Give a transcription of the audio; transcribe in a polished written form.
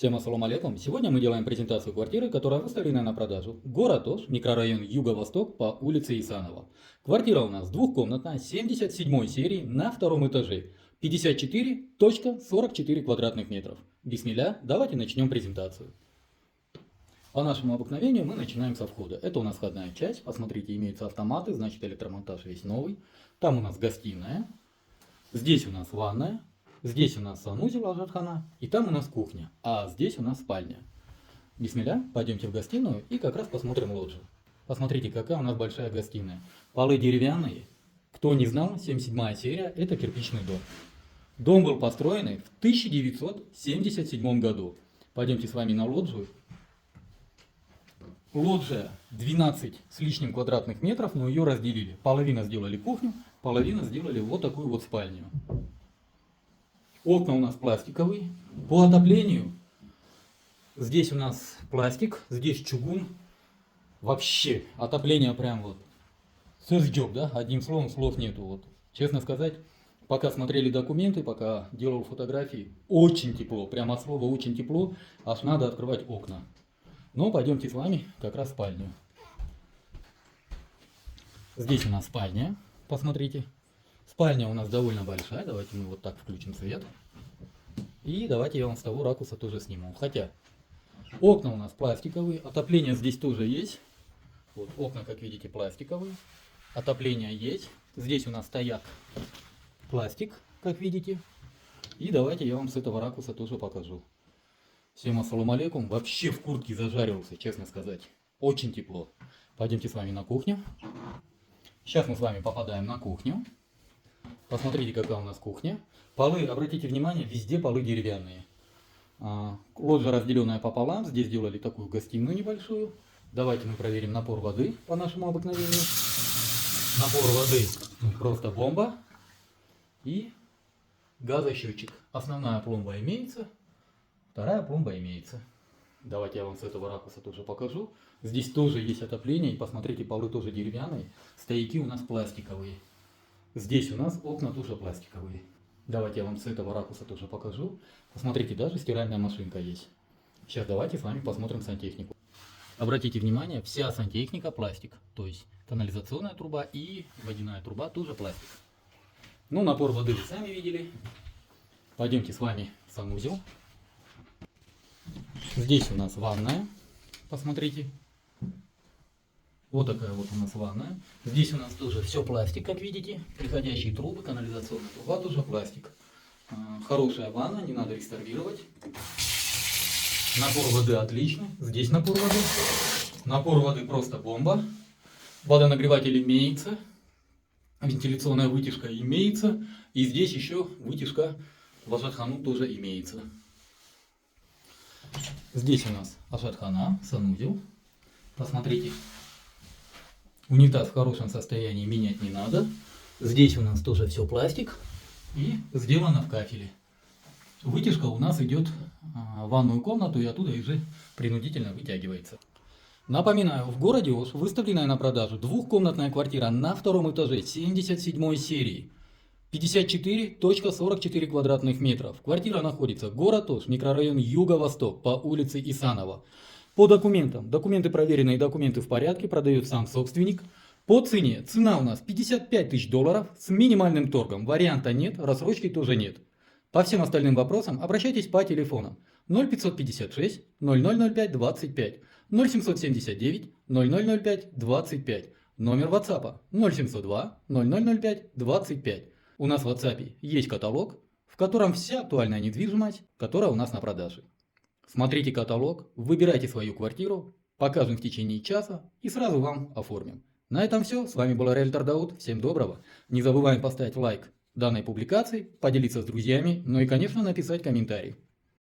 Всем ассаламу алейкум. Сегодня мы делаем презентацию квартиры, которая выставлена на продажу. Город Ош, микрорайон Юго-Восток по улице Исанова. Квартира у нас двухкомнатная, 77 серии, на втором этаже. 54,44 квадратных метров. Бисмилля, давайте начнем презентацию. По нашему обыкновению мы начинаем со входа. Это у нас входная часть. Посмотрите, имеются автоматы, значит электромонтаж весь новый. Там у нас гостиная. Здесь у нас ванная. Здесь у нас санузел ажатхана, и там у нас кухня, а здесь у нас спальня. Бисмилля, пойдемте в гостиную и как раз посмотрим лоджию. Посмотрите, какая у нас большая гостиная. Полы деревянные. Кто не знал, 77 серия, это кирпичный дом. Дом был построен в 1977 году. Пойдемте с вами на лоджию. Лоджия 12 с лишним квадратных метров, но ее разделили. Половина сделали кухню, половина сделали вот такую вот спальню. Окна у нас пластиковые. По отоплению здесь у нас пластик, здесь чугун. Вообще отопление прям вот сырьёк, да? Одним словом, слов нету. Вот. Честно сказать, пока смотрели документы, пока делал фотографии, очень тепло. Прямо от слова очень тепло. Аж надо открывать окна. Но пойдемте с вами как раз в спальню. Здесь у нас спальня. Посмотрите. Спальня у нас довольно большая, давайте мы вот так включим свет. И давайте я вам с того ракурса тоже сниму. Хотя окна у нас пластиковые, отопление здесь тоже есть. Вот окна, как видите, пластиковые. Отопление есть. Здесь у нас стояк пластик, как видите. И давайте я вам с этого ракурса тоже покажу. Всем ассаламу алейкум. Вообще в куртке зажаривался, честно сказать. Очень тепло. Пойдемте с вами на кухню. Сейчас мы с вами попадаем на кухню. Посмотрите, какая у нас кухня. Полы, обратите внимание, везде полы деревянные. Лоджия разделенная пополам. Здесь сделали такую гостиную небольшую. Давайте мы проверим напор воды по нашему обыкновению. Напор воды просто бомба. И газосчетчик. Основная пломба имеется, вторая пломба имеется. Давайте я вам с этого ракурса тоже покажу. Здесь тоже есть отопление. И посмотрите, полы тоже деревянные. Стояки у нас пластиковые. Здесь у нас окна тоже пластиковые. Давайте я вам с этого ракурса тоже покажу. Посмотрите, даже стиральная машинка есть. Сейчас давайте с вами посмотрим сантехнику. Обратите внимание, вся сантехника пластик. То есть канализационная труба и водяная труба тоже пластик. Ну, напор воды вы сами видели. Пойдемте с вами в санузел. Здесь у нас ванная. Посмотрите. Вот такая вот у нас ванная. Здесь у нас тоже все пластик, как видите. Приходящие трубы, канализационная труба тоже пластик. Хорошая ванна, не надо реставрировать. Напор воды отличный. Здесь напор воды. Напор воды просто бомба. Водонагреватель имеется. Вентиляционная вытяжка имеется. И здесь еще вытяжка в ажатхану тоже имеется. Здесь у нас ажатхана, санузел. Посмотрите. Унитаз в хорошем состоянии, менять не надо. Здесь у нас тоже все пластик и сделано в кафеле. Вытяжка у нас идет в ванную комнату и оттуда уже принудительно вытягивается. Напоминаю, в городе Ош выставленная на продажу двухкомнатная квартира на втором этаже 77 серии. 54,44 квадратных метров. Квартира находится город Ош, микрорайон Юго-Восток по улице Исанова. По документам. Документы проверенные, документы в порядке, продает сам собственник. По цене. Цена у нас 55 тысяч долларов с минимальным торгом. Варианта нет, рассрочки тоже нет. По всем остальным вопросам обращайтесь по телефонам 0556 0005 25, 0779 0005 25, номер WhatsApp 0702 0005 25. У нас в WhatsApp есть каталог, в котором вся актуальная недвижимость, которая у нас на продаже. Смотрите каталог, выбирайте свою квартиру, покажем в течение часа и сразу вам оформим. На этом все. С вами был риэлтор Дауд. Всем доброго. Не забываем поставить лайк данной публикации, поделиться с друзьями, ну и, конечно, написать комментарий.